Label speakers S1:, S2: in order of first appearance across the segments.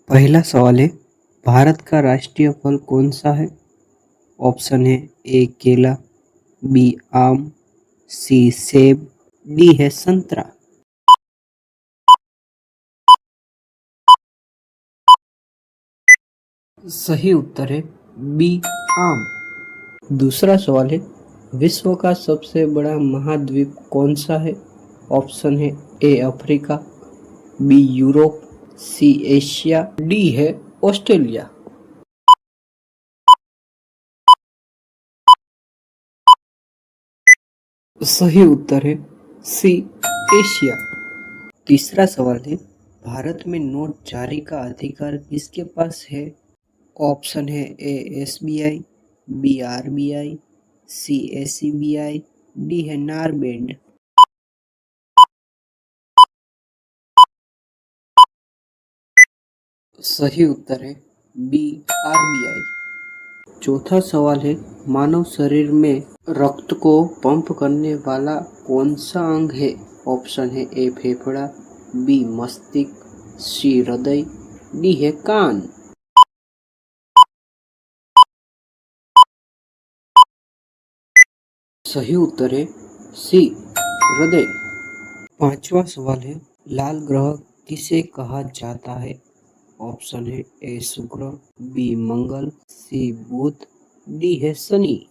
S1: पहला सवाल है, भारत का राष्ट्रीय फल कौन सा है? ऑप्शन है ए केला, बी आम, सी सेब, डी है संतरा। सही उत्तर है बी आम। दूसरा सवाल है, विश्व का सबसे बड़ा महाद्वीप कौन सा है? ऑप्शन है A Africa, B Europe, C Asia, D है ऑस्ट्रेलिया। सही उत्तर है सी एशिया। तीसरा सवाल है, भारत में नोट जारी का अधिकार किसके पास है? ऑप्शन है ए एसबीआई, बी आरबीआई, सी एसीबीआई, डी है नारबेंड। सही उत्तर है बी आरबीआई। चौथा सवाल है, मानव शरीर में रक्त को पंप करने वाला कौन सा अंग है? ऑप्शन है ए फेफड़ा, बी मस्तिष्क, सी हृदय, डी है कान। सही उत्तर है सी हृदय। पांचवा सवाल है, लाल ग्रह किसे कहा जाता है? ऑप्शन है ए शुक्र, बी मंगल, सी बुध, डी है शनि।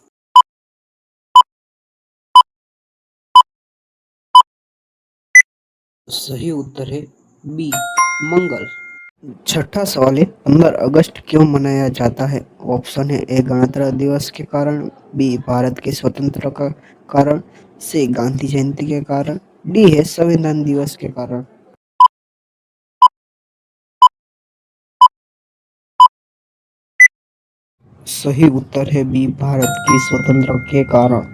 S1: सही उत्तर है बी मंगल। छठा सवाल है, 15 अगस्त क्यों मनाया जाता है? ऑप्शन है ए गणतंत्र दिवस के कारण, बी भारत के स्वतंत्रता का कारण, सी गांधी जयंती के कारण, डी है संविधान दिवस के कारण। सही उत्तर है बी भारत की स्वतंत्रता के कारण।